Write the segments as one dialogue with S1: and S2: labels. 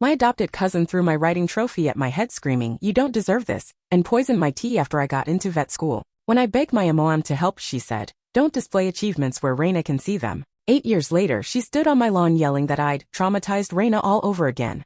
S1: My adopted cousin threw my writing trophy at my head screaming, "You don't deserve this," and poisoned my tea after I got into vet school. When I begged my mom to help, she said, "Don't display achievements where Reyna can see them." 8 years later, she stood on my lawn yelling that I'd traumatized Reyna all over again.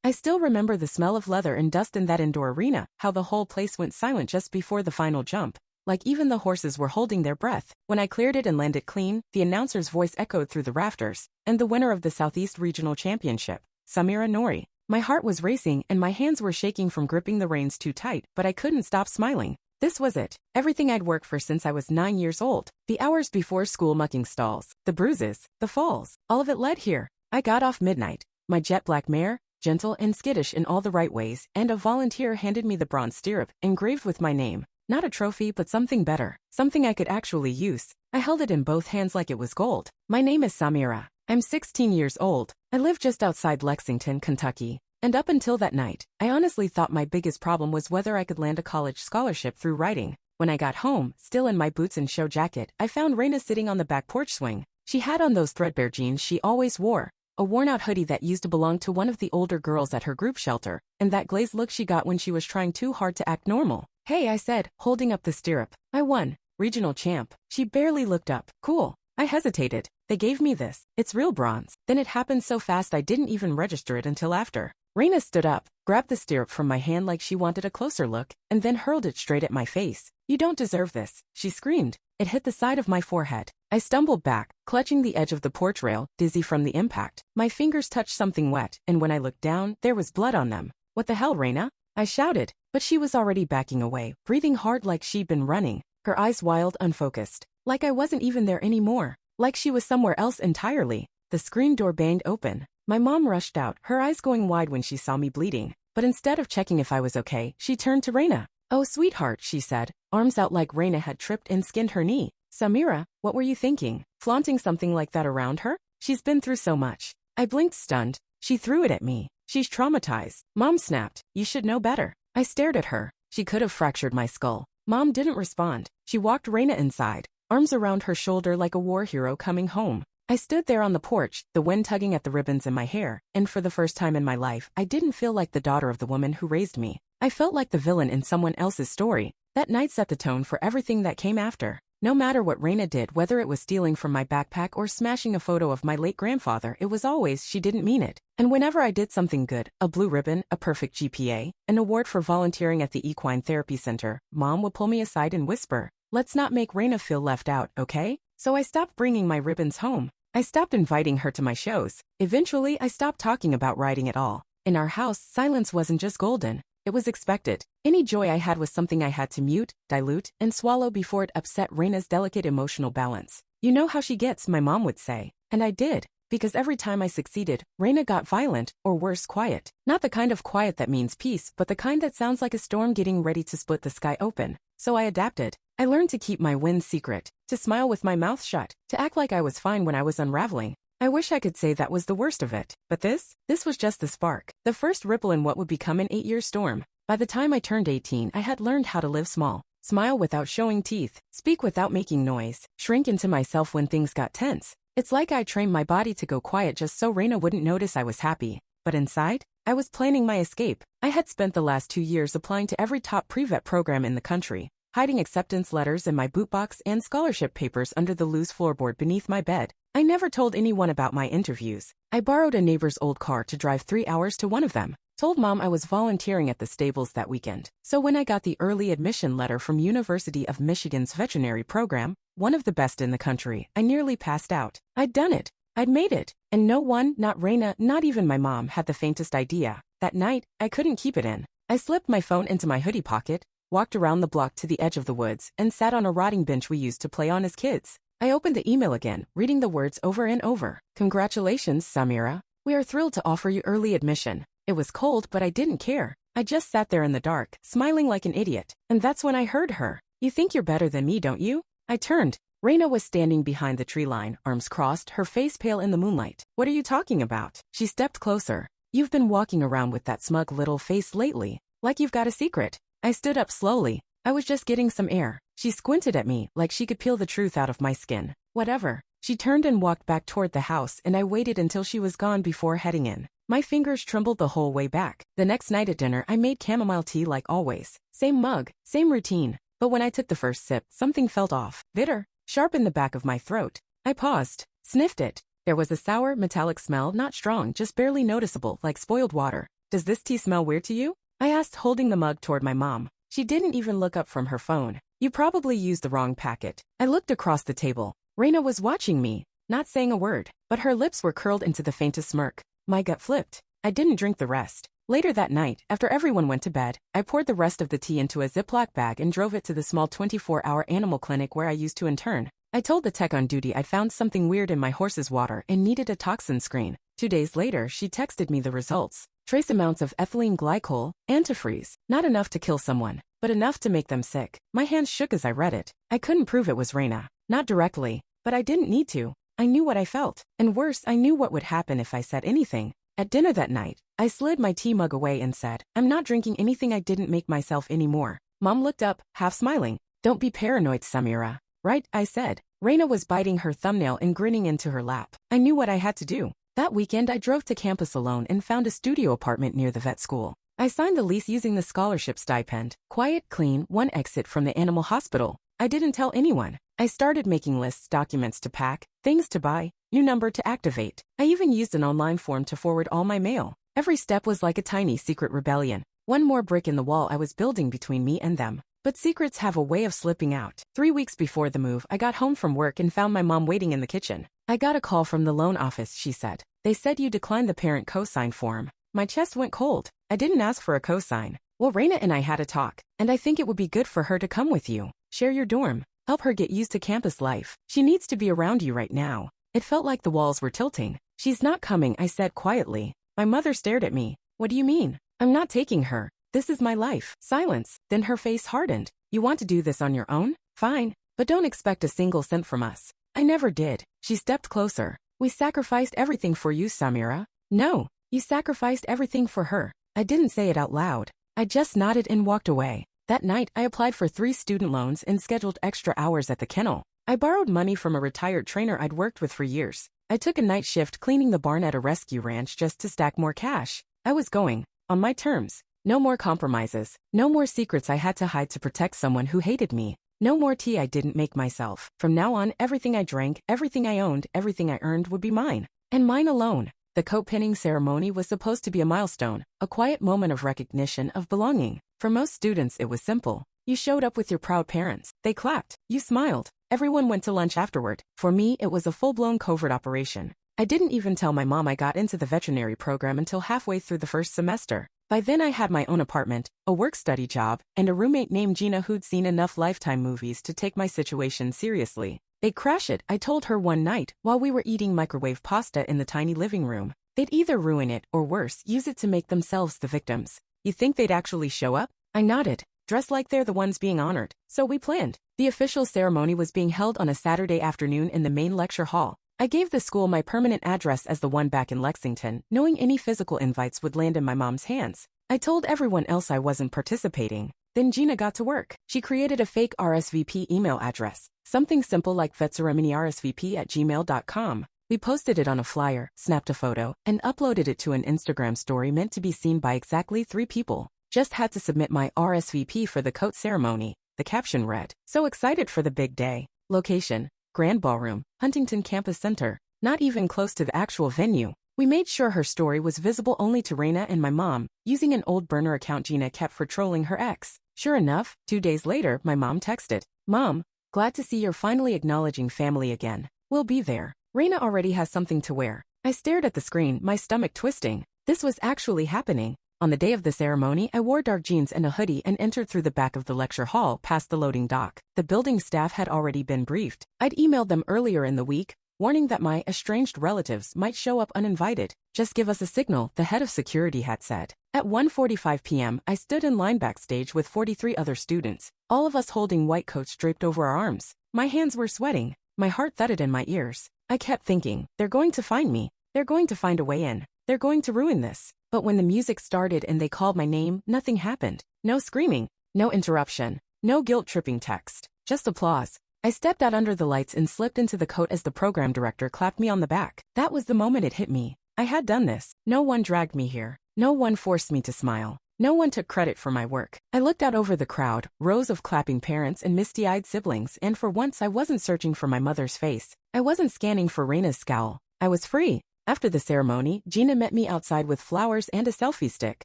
S1: I still remember the smell of leather and dust in that indoor arena, how the whole place went silent just before the final jump. Like even the horses were holding their breath. When I cleared it and landed clean, the announcer's voice echoed through the rafters. And the winner of the Southeast Regional Championship, Samira Nouri. My heart was racing and my hands were shaking from gripping the reins too tight, but I couldn't stop smiling. This was it. Everything I'd worked for since I was 9 years old. The hours before school mucking stalls, the bruises, the falls, all of it led here. I got off midnight. My jet black mare, gentle and skittish in all the right ways, and a volunteer handed me the bronze stirrup, engraved with my name. Not a trophy, but something better. Something I could actually use. I held it in both hands like it was gold. My name is Samira. I'm 16 years old. I live just outside Lexington, Kentucky. And up until that night, I honestly thought my biggest problem was whether I could land a college scholarship through writing. When I got home, still in my boots and show jacket, I found Reyna sitting on the back porch swing. She had on those threadbare jeans she always wore, a worn-out hoodie that used to belong to one of the older girls at her group shelter, and that glazed look she got when she was trying too hard to act normal. "Hey," I said, holding up the stirrup. "I won. Regional champ." She barely looked up. "Cool." I hesitated. "They gave me this. It's real bronze." Then it happened so fast I didn't even register it until after. Reyna stood up, grabbed the stirrup from my hand like she wanted a closer look, and then hurled it straight at my face. "You don't deserve this," she screamed. It hit the side of my forehead. I stumbled back, clutching the edge of the porch rail, dizzy from the impact. My fingers touched something wet, and when I looked down, there was blood on them. "What the hell, Reyna?" I shouted, but she was already backing away, breathing hard like she'd been running, her eyes wild, unfocused, like I wasn't even there anymore, like she was somewhere else entirely. The screen door banged open. My mom rushed out, her eyes going wide when she saw me bleeding, but instead of checking if I was okay, she turned to Reyna. "Oh, sweetheart," she said, arms out like Reyna had tripped and skinned her knee. "Samira, what were you thinking? Flaunting something like that around her? She's been through so much." I blinked stunned. She threw it at me. "She's traumatized." Mom snapped. "You should know better." I stared at her. She could have fractured my skull. Mom didn't respond. She walked Reyna inside, arms around her shoulder like a war hero coming home. I stood there on the porch, the wind tugging at the ribbons in my hair, and for the first time in my life, I didn't feel like the daughter of the woman who raised me. I felt like the villain in someone else's story. That night set the tone for everything that came after. No matter what Reyna did, whether it was stealing from my backpack or smashing a photo of my late grandfather, it was always she didn't mean it. And whenever I did something good, a blue ribbon, a perfect GPA, an award for volunteering at the Equine Therapy Center, Mom would pull me aside and whisper, "Let's not make Reyna feel left out, okay?" So I stopped bringing my ribbons home. I stopped inviting her to my shows. Eventually, I stopped talking about writing at all. In our house, silence wasn't just golden. It was expected. Any joy I had was something I had to mute, dilute, and swallow before it upset Reyna's delicate emotional balance. "You know how she gets," my mom would say. And I did. Because every time I succeeded, Reyna got violent, or worse, quiet. Not the kind of quiet that means peace, but the kind that sounds like a storm getting ready to split the sky open. So I adapted. I learned to keep my wins secret, to smile with my mouth shut, to act like I was fine when I was unraveling. I wish I could say that was the worst of it. But this was just the spark, the first ripple in what would become an 8-year storm. By the time I turned 18, I had learned how to live small, smile without showing teeth, speak without making noise, shrink into myself when things got tense. It's like I trained my body to go quiet just so Reyna wouldn't notice I was happy. But inside, I was planning my escape. I had spent the last 2 years applying to every top pre-vet program in the country, hiding acceptance letters in my boot box and scholarship papers under the loose floorboard beneath my bed. I never told anyone about my interviews. I borrowed a neighbor's old car to drive 3 hours to one of them. Told Mom I was volunteering at the stables that weekend. So when I got the early admission letter from University of Michigan's veterinary program, one of the best in the country, I nearly passed out. I'd done it. I'd made it. And no one, not Reyna, not even my mom, had the faintest idea. That night, I couldn't keep it in. I slipped my phone into my hoodie pocket, walked around the block to the edge of the woods, and sat on a rotting bench we used to play on as kids. I opened the email again, reading the words over and over. "Congratulations, Samira. We are thrilled to offer you early admission." It was cold, but I didn't care. I just sat there in the dark, smiling like an idiot. And that's when I heard her. "You think you're better than me, don't you?" I turned. Reyna was standing behind the tree line, arms crossed, her face pale in the moonlight. "What are you talking about?" She stepped closer. "You've been walking around with that smug little face lately, like you've got a secret." I stood up slowly. I was just getting some air. She squinted at me, like she could peel the truth out of my skin. Whatever. She turned and walked back toward the house, and I waited until she was gone before heading in. My fingers trembled the whole way back. The next night at dinner, I made chamomile tea like always. Same mug, same routine. But when I took the first sip, something felt off. Bitter, sharp in the back of my throat. I paused, sniffed it. There was a sour, metallic smell, not strong, just barely noticeable, like spoiled water. Does this tea smell weird to you? I asked, holding the mug toward my mom. She didn't even look up from her phone. You probably used the wrong packet. I looked across the table. Reyna was watching me, not saying a word, but her lips were curled into the faintest smirk. My gut flipped. I didn't drink the rest. Later that night, after everyone went to bed, I poured the rest of the tea into a Ziploc bag and drove it to the small 24-hour animal clinic where I used to intern. I told the tech on duty I'd found something weird in my horse's water and needed a toxin screen. 2 days later, she texted me the results. Trace amounts of ethylene glycol, antifreeze, not enough to kill someone, but enough to make them sick. My hands shook as I read it. I couldn't prove it was Reyna. Not directly, but I didn't need to. I knew what I felt. And worse, I knew what would happen if I said anything. At dinner that night, I slid my tea mug away and said, I'm not drinking anything I didn't make myself anymore. Mom looked up, half smiling. Don't be paranoid, Samira. Right, I said. Reyna was biting her thumbnail and grinning into her lap. I knew what I had to do. That weekend, I drove to campus alone and found a studio apartment near the vet school. I signed the lease using the scholarship stipend. Quiet, clean, one exit from the animal hospital. I didn't tell anyone. I started making lists, documents to pack, things to buy, new number to activate. I even used an online form to forward all my mail. Every step was like a tiny secret rebellion. One more brick in the wall I was building between me and them. But secrets have a way of slipping out. 3 weeks before the move, I got home from work and found my mom waiting in the kitchen. I got a call from the loan office, she said. They said you declined the parent cosign form. My chest went cold. I didn't ask for a cosign. Well, Reyna and I had a talk, and I think it would be good for her to come with you. Share your dorm. Help her get used to campus life. She needs to be around you right now. It felt like the walls were tilting. She's not coming, I said quietly. My mother stared at me. What do you mean? I'm not taking her. This is my life. Silence. Then her face hardened. You want to do this on your own? Fine. But don't expect a single cent from us. I never did. She stepped closer. We sacrificed everything for you, Samira. No, you sacrificed everything for her. I didn't say it out loud. I just nodded and walked away. That night, I applied for 3 student loans and scheduled extra hours at the kennel. I borrowed money from a retired trainer I'd worked with for years. I took a night shift cleaning the barn at a rescue ranch just to stack more cash. I was going, on my terms. No more compromises. No more secrets I had to hide to protect someone who hated me. No more tea I didn't make myself. From now on, everything I drank, everything I owned, everything I earned would be mine. And mine alone. The coat pinning ceremony was supposed to be a milestone, a quiet moment of recognition, of belonging. For most students, it was simple. You showed up with your proud parents. They clapped. You smiled. Everyone went to lunch afterward. For me, it was a full-blown covert operation. I didn't even tell my mom I got into the veterinary program until halfway through the first semester. By then I had my own apartment, a work-study job, and a roommate named Gina who'd seen enough Lifetime movies to take my situation seriously. They'd crash it, I told her one night, while we were eating microwave pasta in the tiny living room. They'd either ruin it, or worse, use it to make themselves the victims. You think they'd actually show up? I nodded, dressed like they're the ones being honored. So we planned. The official ceremony was being held on a Saturday afternoon in the main lecture hall. I gave the school my permanent address as the one back in Lexington, knowing any physical invites would land in my mom's hands. I told everyone else I wasn't participating. Then Gina got to work. She created a fake RSVP email address, something simple like vetceremonyrsvp@gmail.com. We posted it on a flyer, snapped a photo, and uploaded it to an Instagram story meant to be seen by exactly 3 people. Just had to submit my RSVP for the coat ceremony. The caption read, "So excited for the big day." Location, Grand Ballroom, Huntington Campus Center. Not even close to the actual venue. We made sure her story was visible only to Reyna and my mom, using an old burner account Gina kept for trolling her ex. Sure enough, 2 days later, my mom texted, "Mom, glad to see you're finally acknowledging family again. We'll be there. Reyna already has something to wear." I stared at the screen, my stomach twisting. This was actually happening. On the day of the ceremony, I wore dark jeans and a hoodie and entered through the back of the lecture hall past the loading dock. The building staff had already been briefed. I'd emailed them earlier in the week, warning that my estranged relatives might show up uninvited. Just give us a signal, the head of security had said. At 1:45 p.m., I stood in line backstage with 43 other students, all of us holding white coats draped over our arms. My hands were sweating. My heart thudded in my ears. I kept thinking, they're going to find me. They're going to find a way in. They're going to ruin this. But when the music started and they called my name, nothing happened. No screaming, no interruption, no guilt-tripping text, just applause. I stepped out under the lights and slipped into the coat as the program director clapped me on the back. That was the moment it hit me. I had done this. No one dragged me here. No one forced me to smile. No one took credit for my work. I looked out over the crowd, rows of clapping parents and misty-eyed siblings, and for once I wasn't searching for my mother's face. I wasn't scanning for Reyna's scowl. I was free. After the ceremony, Gina met me outside with flowers and a selfie stick.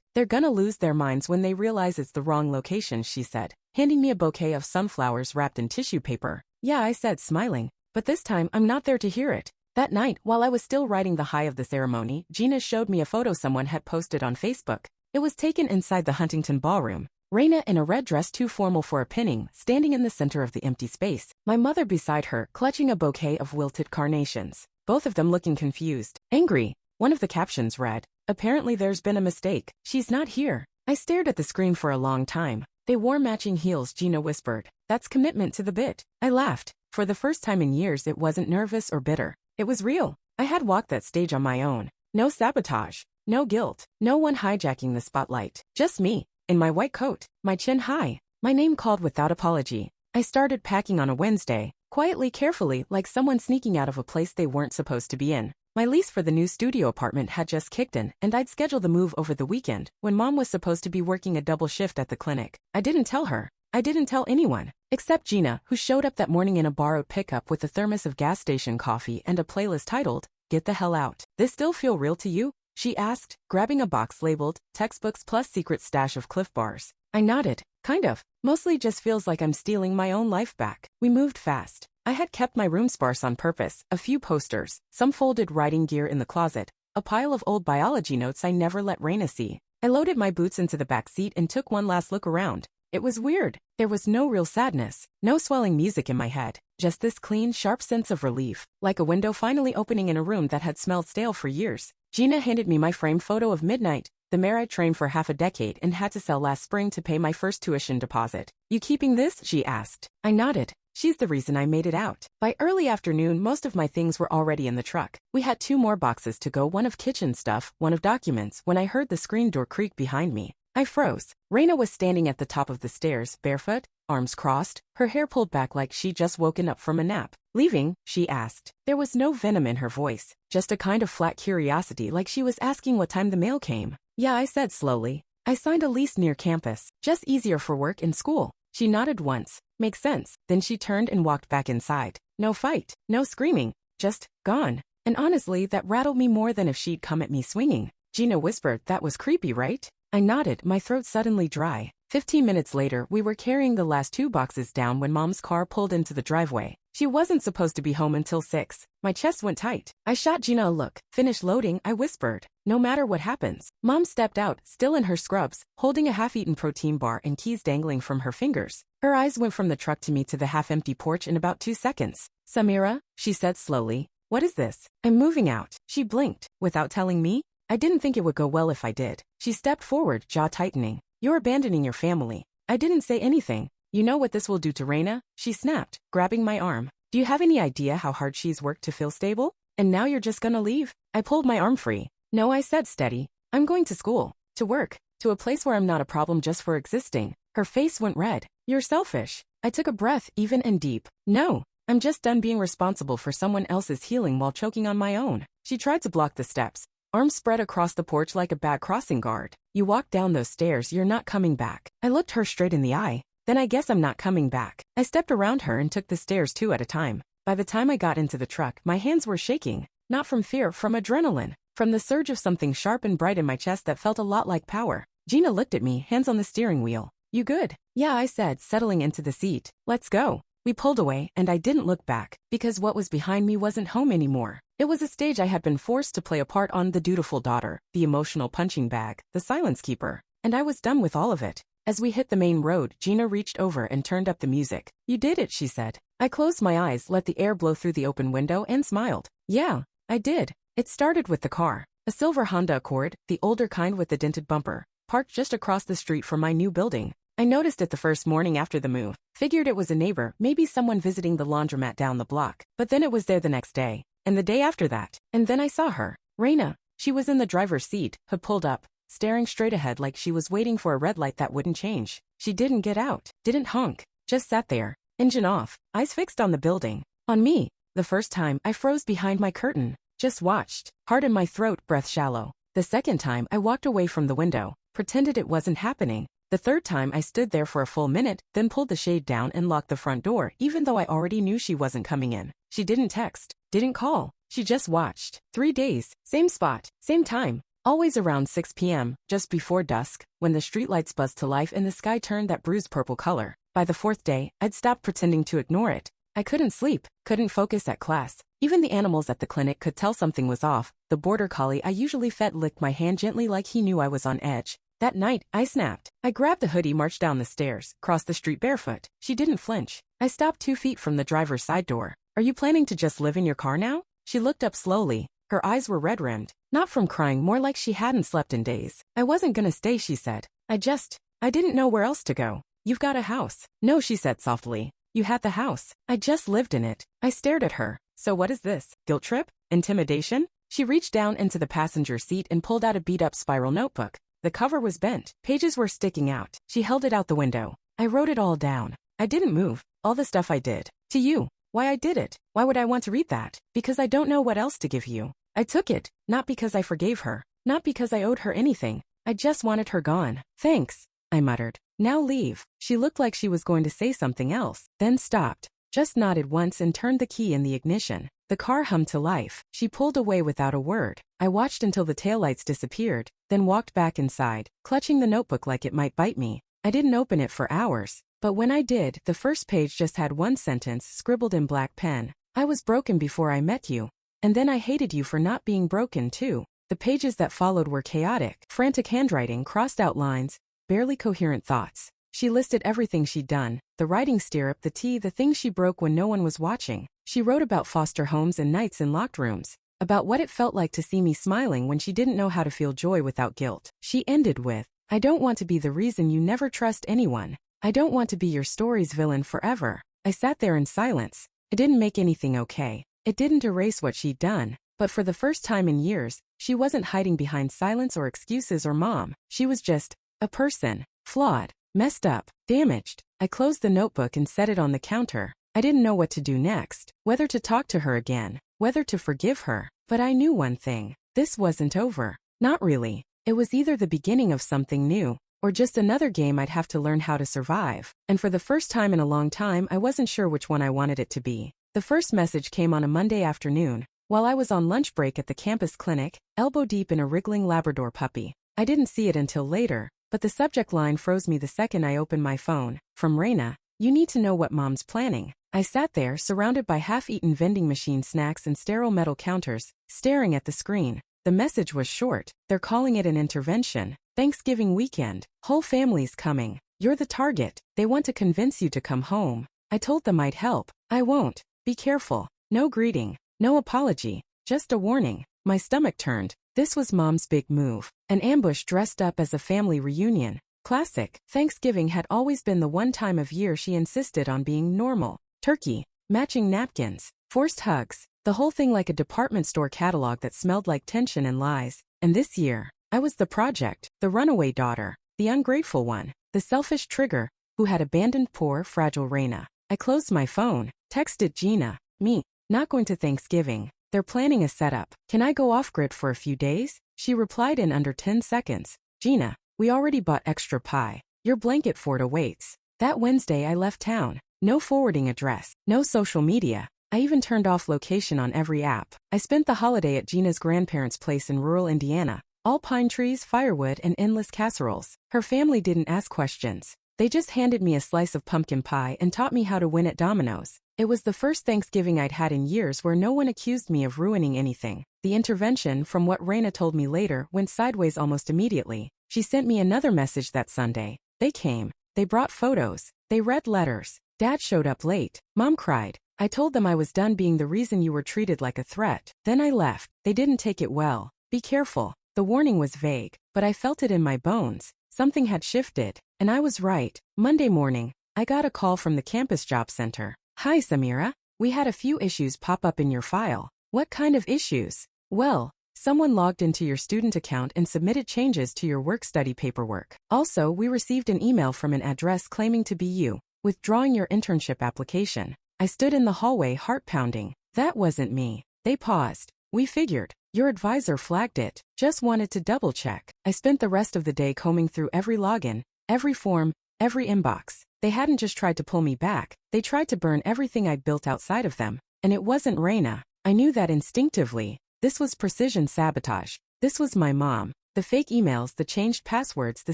S1: They're gonna lose their minds when they realize it's the wrong location, she said, handing me a bouquet of sunflowers wrapped in tissue paper. Yeah, I said, smiling. But this time, I'm not there to hear it. That night, while I was still riding the high of the ceremony, Gina showed me a photo someone had posted on Facebook. It was taken inside the Huntington Ballroom. Reyna in a red dress too formal for a pinning, standing in the center of the empty space. My mother beside her, clutching a bouquet of wilted carnations. Both of them looking confused. Angry. One of the captions read, "Apparently there's been a mistake. She's not here." I stared at the screen for a long time. "They wore matching heels," Gina whispered. "That's commitment to the bit." I laughed. For the first time in years, it wasn't nervous or bitter. It was real. I had walked that stage on my own. No sabotage. No guilt. No one hijacking the spotlight. Just me. In my white coat. My chin high. My name called without apology. I started packing on a Wednesday. Quietly, carefully, like someone sneaking out of a place they weren't supposed to be in. My lease for the new studio apartment had just kicked in, and I'd scheduled the move over the weekend, when Mom was supposed to be working a double shift at the clinic. I didn't tell her. I didn't tell anyone. Except Gina, who showed up that morning in a borrowed pickup with a thermos of gas station coffee and a playlist titled, "Get the Hell Out." "This still feel real to you?" she asked, grabbing a box labeled, "Textbooks plus secret stash of Cliff Bars." I nodded. Kind of. Mostly just feels like I'm stealing my own life back. We moved fast. I had kept my room sparse on purpose, a few posters, some folded writing gear in the closet, a pile of old biology notes I never let Reyna see. I loaded my boots into the back seat and took one last look around. It was weird. There was no real sadness, no swelling music in my head, just this clean, sharp sense of relief, like a window finally opening in a room that had smelled stale for years. Gina handed me my framed photo of midnight, the mare I trained for half a decade and had to sell last spring to pay my first tuition deposit. "You keeping this?" she asked. I nodded. She's the reason I made it out. By early afternoon, most of my things were already in the truck. We had 2 more boxes to go, one of kitchen stuff, one of documents, when I heard the screen door creak behind me. I froze. Reyna was standing at the top of the stairs, barefoot, arms crossed, her hair pulled back like she'd just woken up from a nap. "Leaving?" she asked. There was no venom in her voice, just a kind of flat curiosity, like she was asking what time the mail came. "Yeah," I said slowly. "I signed a lease near campus. Just easier for work and school." She nodded once. "Makes sense." Then she turned and walked back inside. No fight, no screaming, just gone. And honestly, that rattled me more than if she'd come at me swinging. Gina whispered, "That was creepy, right?" I nodded, my throat suddenly dry. 15 minutes later, we were carrying the last 2 boxes down when Mom's car pulled into the driveway. She wasn't supposed to be home until 6. My chest went tight. I shot Gina a look. "Finish loading," I whispered. "No matter what happens." Mom stepped out, still in her scrubs, holding a half-eaten protein bar and keys dangling from her fingers. Her eyes went from the truck to me to the half-empty porch in about 2 seconds. "Samira," she said slowly, "what is this?" "I'm moving out." She blinked. "Without telling me?" I didn't think it would go well if I did. She stepped forward, jaw tightening. "You're abandoning your family." I didn't say anything. "You know what this will do to Reyna?" she snapped, grabbing my arm. "Do you have any idea how hard she's worked to feel stable? And now you're just gonna leave?" I pulled my arm free. "No," I said steady. "I'm going to school. To work. To a place where I'm not a problem just for existing." Her face went red. "You're selfish." I took a breath, even and deep. "No. I'm just done being responsible for someone else's healing while choking on my own." She tried to block the steps. Arms spread across the porch like a bad crossing guard. "You walk down those stairs, you're not coming back." I looked her straight in the eye. "Then I guess I'm not coming back." I stepped around her and took the stairs 2 at a time. By the time I got into the truck, my hands were shaking. Not from fear, from adrenaline. From the surge of something sharp and bright in my chest that felt a lot like power. Gina looked at me, hands on the steering wheel. "You good?" "Yeah," I said, settling into the seat. "Let's go." We pulled away, and I didn't look back, because what was behind me wasn't home anymore. It was a stage I had been forced to play a part on: the dutiful daughter, the emotional punching bag, the silence keeper. And I was done with all of it. As we hit the main road, Gina reached over and turned up the music. "You did it," she said. I closed my eyes, let the air blow through the open window, and smiled. "Yeah, I did." It started with the car. A silver Honda Accord, the older kind with the dented bumper, parked just across the street from my new building. I noticed it the first morning after the move. Figured it was a neighbor, maybe someone visiting the laundromat down the block. But then it was there the next day. And the day after that. And then I saw her. Reyna. She was in the driver's seat, had pulled up, staring straight ahead like she was waiting for a red light that wouldn't change. She didn't get out, didn't honk, just sat there. Engine off, eyes fixed on the building. On me. The first time, I froze behind my curtain. Just watched. Heart in my throat, breath shallow. The second time, I walked away from the window. Pretended it wasn't happening. The third time, I stood there for a full minute, then pulled the shade down and locked the front door, even though I already knew she wasn't coming in. She didn't text. Didn't call. She just watched. 3 days. Same spot. Same time. Always around 6 p.m., just before dusk, when the streetlights buzzed to life and the sky turned that bruised purple color. By the fourth day, I'd stopped pretending to ignore it. I couldn't sleep, couldn't focus at class. Even the animals at the clinic could tell something was off. The border collie I usually fed licked my hand gently like he knew I was on edge. That night, I snapped. I grabbed the hoodie, marched down the stairs, crossed the street barefoot. She didn't flinch. I stopped 2 feet from the driver's side door. Are you planning to just live in your car now? She looked up slowly. Her eyes were red-rimmed. Not from crying, more like she hadn't slept in days. I wasn't gonna stay, she said. I didn't know where else to go. You've got a house. No, she said softly. You had the house. I just lived in it. I stared at her. So what is this? Guilt trip? Intimidation? She reached down into the passenger seat and pulled out a beat-up spiral notebook. The cover was bent. Pages were sticking out. She held it out the window. I wrote it all down. I didn't move. All the stuff I did. To you. Why I did it. Why would I want to read that? Because I don't know what else to give you. I took it. Not because I forgave her. Not because I owed her anything. I just wanted her gone. Thanks, I muttered. Now leave. She looked like she was going to say something else, then stopped. Just nodded once and turned the key in the ignition. The car hummed to life. She pulled away without a word. I watched until the taillights disappeared, then walked back inside, clutching the notebook like it might bite me. I didn't open it for hours, but when I did, the first page just had one sentence scribbled in black pen. I was broken before I met you. And then I hated you for not being broken too. The pages that followed were chaotic, frantic handwriting, crossed out lines, barely coherent thoughts. She listed everything she'd done, the riding stirrup, the tea, the things she broke when no one was watching. She wrote about foster homes and nights in locked rooms, about what it felt like to see me smiling when she didn't know how to feel joy without guilt. She ended with, I don't want to be the reason you never trust anyone. I don't want to be your story's villain forever. I sat there in silence. It didn't make anything okay. It didn't erase what she'd done, but for the first time in years, she wasn't hiding behind silence or excuses or mom. She was just a person, flawed, messed up, damaged. I closed the notebook and set it on the counter. I didn't know what to do next, whether to talk to her again, whether to forgive her, but I knew one thing. This wasn't over. Not really. It was either the beginning of something new, or just another game I'd have to learn how to survive. And for the first time in a long time, I wasn't sure which one I wanted it to be. The first message came on a Monday afternoon, while I was on lunch break at the campus clinic, elbow deep in a wriggling Labrador puppy. I didn't see it until later, but the subject line froze me the second I opened my phone. From Reyna, you need to know what mom's planning. I sat there, surrounded by half-eaten vending machine snacks and sterile metal counters, staring at the screen. The message was short. They're calling it an intervention. Thanksgiving weekend. Whole family's coming. You're the target. They want to convince you to come home. I told them I'd help. I won't. Be careful. No greeting. No apology. Just a warning. My stomach turned. This was mom's big move. An ambush dressed up as a family reunion. Classic. Thanksgiving had always been the one time of year she insisted on being normal. Turkey. Matching napkins. Forced hugs. The whole thing like a department store catalog that smelled like tension and lies. And this year, I was the project, the runaway daughter, the ungrateful one, the selfish trigger, who had abandoned poor, fragile Reyna. I closed my phone, texted Gina, me, not going to Thanksgiving. They're planning a setup. Can I go off-grid for a few days? She replied in under 10 seconds. Gina, we already bought extra pie. Your blanket fort awaits. That Wednesday I left town. No forwarding address, no social media. I even turned off location on every app. I spent the holiday at Gina's grandparents' place in rural Indiana. All pine trees, firewood, and endless casseroles. Her family didn't ask questions. They just handed me a slice of pumpkin pie and taught me how to win at dominoes. It was the first Thanksgiving I'd had in years where no one accused me of ruining anything. The intervention, from what Reyna told me later, went sideways almost immediately. She sent me another message that Sunday. They came. They brought photos. They read letters. Dad showed up late. Mom cried. I told them I was done being the reason you were treated like a threat. Then I left. They didn't take it well. Be careful. The warning was vague, but I felt it in my bones. Something had shifted, and I was right. Monday morning, I got a call from the campus job center. Hi, Samira. We had a few issues pop up in your file. What kind of issues? Well, someone logged into your student account and submitted changes to your work-study paperwork. Also, we received an email from an address claiming to be you. withdrawing your internship application. I stood in the hallway, heart pounding. That wasn't me. They paused. We figured. Your advisor flagged it. Just wanted to double check. I spent the rest of the day combing through every login, every form, every inbox. They hadn't just tried to pull me back. They tried to burn everything I'd built outside of them. And it wasn't Reyna. I knew that instinctively. This was precision sabotage. This was my mom. The fake emails, the changed passwords, the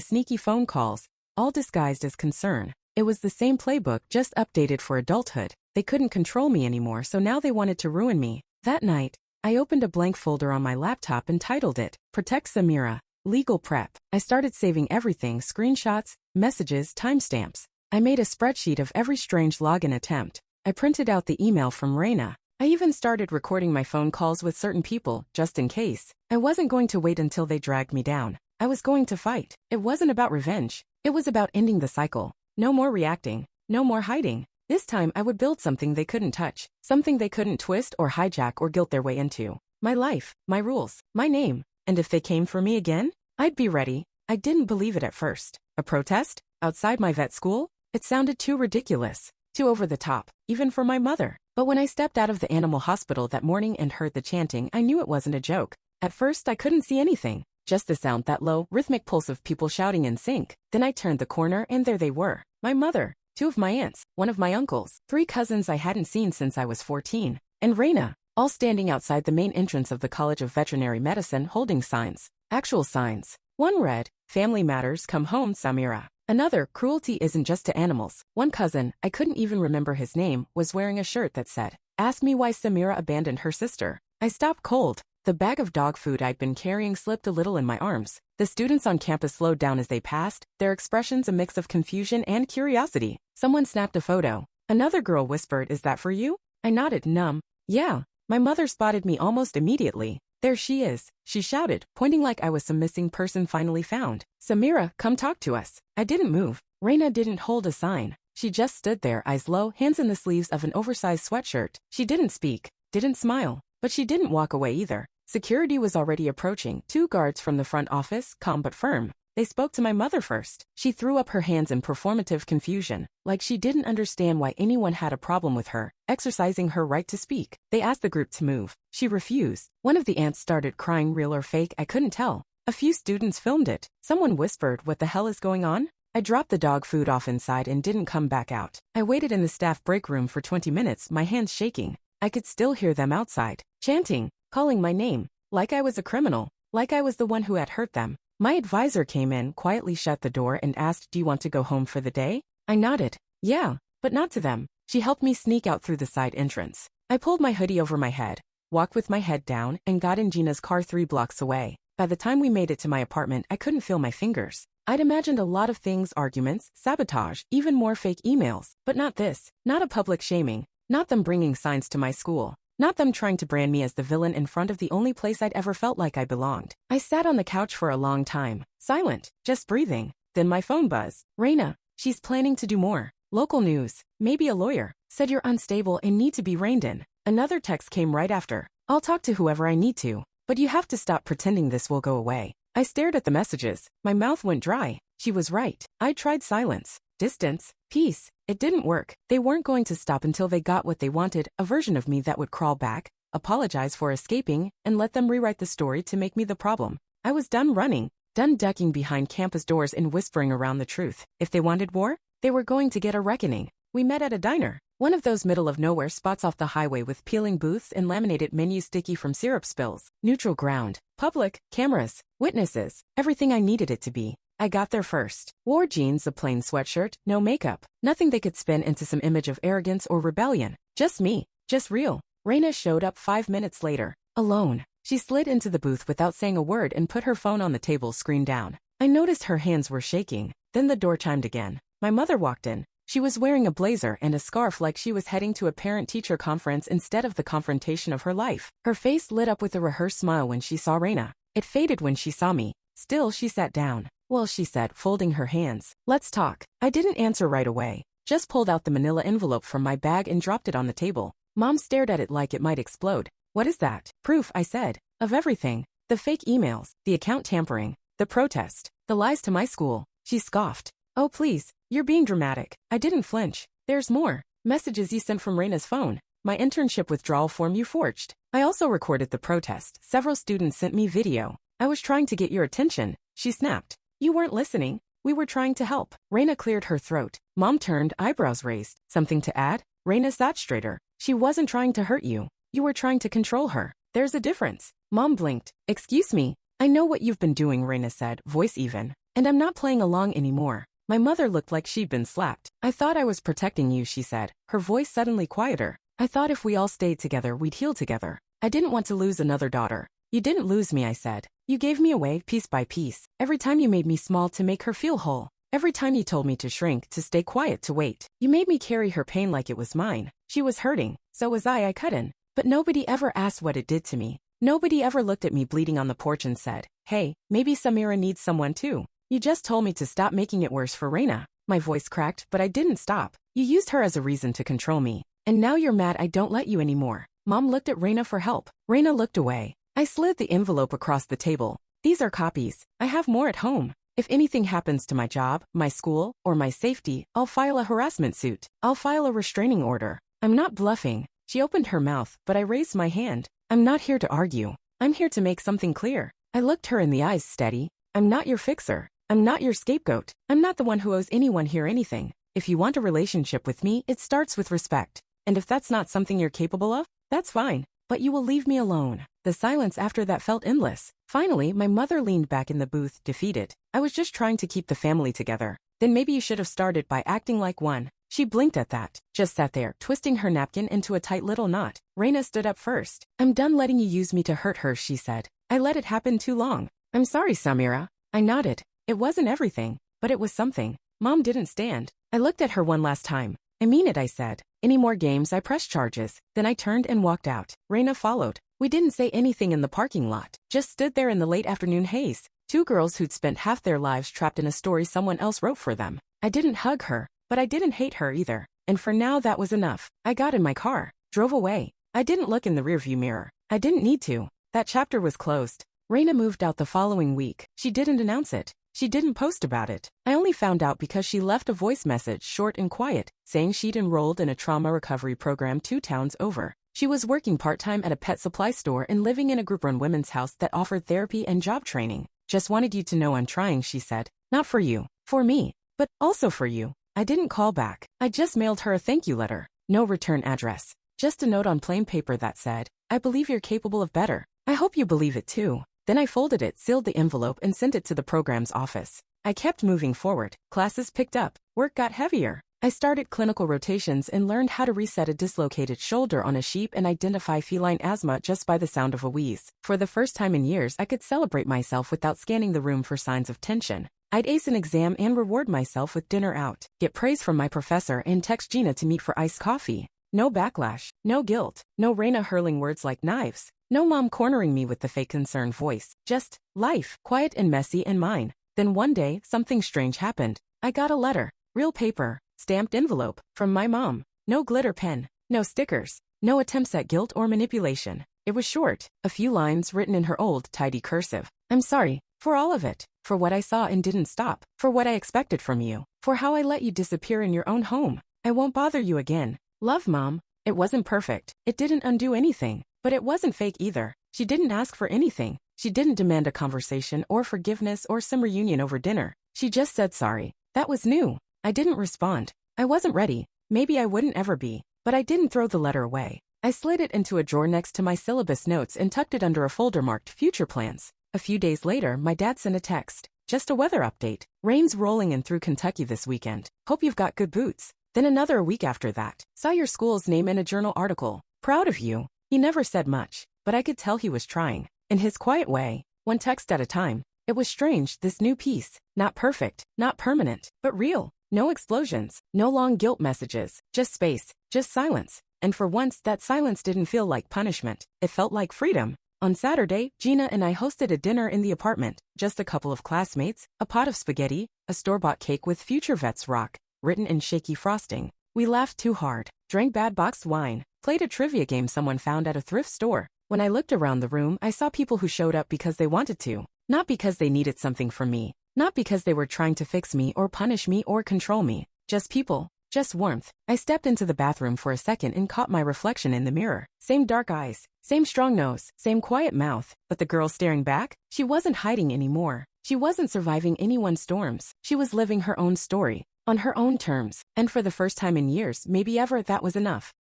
S1: sneaky phone calls, all disguised as concern. It was the same playbook, just updated for adulthood. They couldn't control me anymore, so now they wanted to ruin me. That night, I opened a blank folder on my laptop and titled it, Protect Samira, Legal Prep. I started saving everything, screenshots, messages, timestamps. I made a spreadsheet of every strange login attempt. I printed out the email from Reyna. I even started recording my phone calls with certain people, just in case. I wasn't going to wait until they dragged me down. I was going to fight. It wasn't about revenge. It was about ending the cycle. No more reacting. No more hiding. This time I would build something they couldn't touch, something they couldn't twist or hijack or guilt their way into. My life, my rules, my name. And if they came for me again, I'd be ready. I didn't believe it at first. A protest? Outside my vet school? It sounded too ridiculous, too over the top, even for my mother. But when I stepped out of the animal hospital that morning and heard the chanting, I knew it wasn't a joke. At first I couldn't see anything, just the sound, that low, rhythmic pulse of people shouting in sync. Then I turned the corner and there they were. My mother. 2 of my aunts, 1 of my uncles, 3 cousins I hadn't seen since I was 14, and Reyna, all standing outside the main entrance of the College of Veterinary Medicine holding signs, actual signs. One read, Family Matters, Come Home, Samira. Another, Cruelty Isn't Just to Animals. One cousin, I couldn't even remember his name, was wearing a shirt that said, Ask me why Samira abandoned her sister. I stopped cold. The bag of dog food I'd been carrying slipped a little in my arms. The students on campus slowed down as they passed, their expressions a mix of confusion and curiosity. Someone snapped a photo. Another girl whispered, Is that for you? I nodded, numb. Yeah. My mother spotted me almost immediately. There she is, she shouted, pointing like I was some missing person finally found. Samira, come talk to us. I didn't move. Reyna didn't hold a sign. She just stood there, eyes low, hands in the sleeves of an oversized sweatshirt. She didn't speak, didn't smile, but she didn't walk away either. Security was already approaching, 2 guards from the front office, calm but firm. They spoke to my mother first. She threw up her hands in performative confusion, like she didn't understand why anyone had a problem with her, exercising her right to speak. They asked the group to move. She refused. One of the aunts started crying, real or fake, I couldn't tell. A few students filmed it. Someone whispered, What the hell is going on? I dropped the dog food off inside and didn't come back out. I waited in the staff break room for 20 minutes, my hands shaking. I could still hear them outside, chanting, calling my name, like I was a criminal, like I was the one who had hurt them. My advisor came in, quietly shut the door and asked, Do you want to go home for the day? I nodded. Yeah, but not to them. She helped me sneak out through the side entrance. I pulled my hoodie over my head, walked with my head down, and got in Gina's car 3 blocks away. By the time we made it to my apartment, I couldn't feel my fingers. I'd imagined a lot of things, arguments, sabotage, even more fake emails. But not this. Not a public shaming. Not them bringing signs to my school. Not them trying to brand me as the villain in front of the only place I'd ever felt like I belonged. I sat on the couch for a long time, silent, just breathing. Then my phone buzzed. Reyna, she's planning to do more. Local news, maybe a lawyer, said you're unstable and need to be reined in. Another text came right after. I'll talk to whoever I need to, but you have to stop pretending this will go away. I stared at the messages. My mouth went dry. She was right. I tried silence, distance, peace. It didn't work. They weren't going to stop until they got what they wanted, a version of me that would crawl back, apologize for escaping, and let them rewrite the story to make me the problem. I was done running, done ducking behind campus doors and whispering around the truth. If they wanted war, they were going to get a reckoning. We met at a diner, one of those middle-of-nowhere spots off the highway with peeling booths and laminated menus sticky from syrup spills. Neutral ground, public, cameras, witnesses, everything I needed it to be. I got there first. Wore jeans, a plain sweatshirt, no makeup. Nothing they could spin into some image of arrogance or rebellion. Just me. Just real. Reyna showed up 5 minutes later. Alone. She slid into the booth without saying a word and put her phone on the table, screen down. I noticed her hands were shaking. Then the door chimed again. My mother walked in. She was wearing a blazer and a scarf like she was heading to a parent-teacher conference instead of the confrontation of her life. Her face lit up with a rehearsed smile when she saw Reyna. It faded when she saw me. Still, she sat down. Well, she said, folding her hands. Let's talk. I didn't answer right away. Just pulled out the manila envelope from my bag and dropped it on the table. Mom stared at it like it might explode. What is that? Proof, I said. Of everything. The fake emails, the account tampering, the protest, the lies to my school. She scoffed. Oh, please. You're being dramatic. I didn't flinch. There's more. Messages you sent from Reyna's phone. My internship withdrawal form you forged. I also recorded the protest. Several students sent me video. I was trying to get your attention. She snapped. You weren't listening. We were trying to help. Reyna cleared her throat. Mom turned, eyebrows raised. Something to add? Reyna sat straighter. She wasn't trying to hurt you. You were trying to control her. There's a difference. Mom blinked. Excuse me. I know what you've been doing, Reyna said, voice even. And I'm not playing along anymore. My mother looked like she'd been slapped. I thought I was protecting you, she said, her voice suddenly quieter. I thought if we all stayed together, we'd heal together. I didn't want to lose another daughter. You didn't lose me, I said. You gave me away, piece by piece. Every time you made me small to make her feel whole. Every time you told me to shrink, to stay quiet, to wait. You made me carry her pain like it was mine. She was hurting. So was I cut in. But nobody ever asked what it did to me. Nobody ever looked at me bleeding on the porch and said, hey, maybe Samira needs someone too. You just told me to stop making it worse for Reyna. My voice cracked, but I didn't stop. You used her as a reason to control me. And now you're mad I don't let you anymore. Mom looked at Reyna for help. Reyna looked away. I slid the envelope across the table. These are copies. I have more at home. If anything happens to my job, my school, or my safety, I'll file a harassment suit. I'll file a restraining order. I'm not bluffing. She opened her mouth, but I raised my hand. I'm not here to argue. I'm here to make something clear. I looked her in the eyes steady. I'm not your fixer. I'm not your scapegoat. I'm not the one who owes anyone here anything. If you want a relationship with me, it starts with respect. And if that's not something you're capable of, that's fine. But you will leave me alone. The silence after that felt endless. Finally, my mother leaned back in the booth, defeated. I was just trying to keep the family together. Then maybe you should have started by acting like one. She blinked at that, just sat there, twisting her napkin into a tight little knot. Reyna stood up first. I'm done letting you use me to hurt her, she said. I let it happen too long. I'm sorry, Samira. I nodded. It wasn't everything, but it was something. Mom didn't stand. I looked at her one last time. I mean it, I said. Any more games, I pressed charges. Then I turned and walked out. Reyna followed. We didn't say anything in the parking lot, just stood there in the late afternoon haze. Two girls who'd spent half their lives trapped in a story someone else wrote for them. I didn't hug her, but I didn't hate her either. And for now that was enough. I got in my car, drove away. I didn't look in the rearview mirror. I didn't need to. That chapter was closed. Reyna moved out the following week. She didn't announce it. She didn't post about it. I only found out because she left a voice message, short and quiet, saying she'd enrolled in a trauma recovery program 2 towns over. She was working part-time at a pet supply store and living in a group-run women's house that offered therapy and job training. Just wanted you to know I'm trying, she said. Not for you. For me. But also for you. I didn't call back. I just mailed her a thank you letter. No return address. Just a note on plain paper that said, I believe you're capable of better. I hope you believe it too. Then I folded it, sealed the envelope, and sent it to the program's office. I kept moving forward. Classes picked up. Work got heavier. I started clinical rotations and learned how to reset a dislocated shoulder on a sheep and identify feline asthma just by the sound of a wheeze. For the first time in years, I could celebrate myself without scanning the room for signs of tension. I'd ace an exam and reward myself with dinner out, get praise from my professor, and text Gina to meet for iced coffee. No backlash, no guilt, no Reyna hurling words like knives, no mom cornering me with the fake concerned voice. Just life, quiet and messy and mine. Then one day, something strange happened. I got a letter, real paper, stamped envelope, from my mom. No glitter pen, no stickers, no attempts at guilt or manipulation. It was short, a few lines written in her old, tidy cursive. I'm sorry, for all of it, for what I saw and didn't stop, for what I expected from you, for how I let you disappear in your own home. I won't bother you again. Love, Mom. It wasn't perfect. It didn't undo anything, but it wasn't fake either. She didn't ask for anything. She didn't demand a conversation or forgiveness or some reunion over dinner. She just said sorry. That was new. I didn't respond. I wasn't ready. Maybe I wouldn't ever be. But I didn't throw the letter away. I slid it into a drawer next to my syllabus notes and tucked it under a folder marked Future Plans. A few days later, my dad sent a text. Just a weather update. Rain's rolling in through Kentucky this weekend. Hope you've got good boots. Then another a week after that. Saw your school's name in a journal article. Proud of you. He never said much, but I could tell he was trying. In his quiet way, one text at a time. It was strange, this new piece. Not perfect, not permanent, but real. No explosions, no long guilt messages, just space, just silence. And for once, that silence didn't feel like punishment. It felt like freedom. On Saturday, Gina and I hosted a dinner in the apartment. Just a couple of classmates, a pot of spaghetti, a store-bought cake with Future Vets Rock, written in shaky frosting. We laughed too hard, drank bad boxed wine, played a trivia game someone found at a thrift store. When I looked around the room, I saw people who showed up because they wanted to, not because they needed something from me. Not because they were trying to fix me or punish me or control me. Just people. Just warmth. I stepped into the bathroom for a second and caught my reflection in the mirror. Same dark eyes, same strong nose, same quiet mouth. But the girl staring back? She wasn't hiding anymore. She wasn't surviving anyone's storms. She was living her own story, on her own terms. And for the first time in years, maybe ever, that was enough.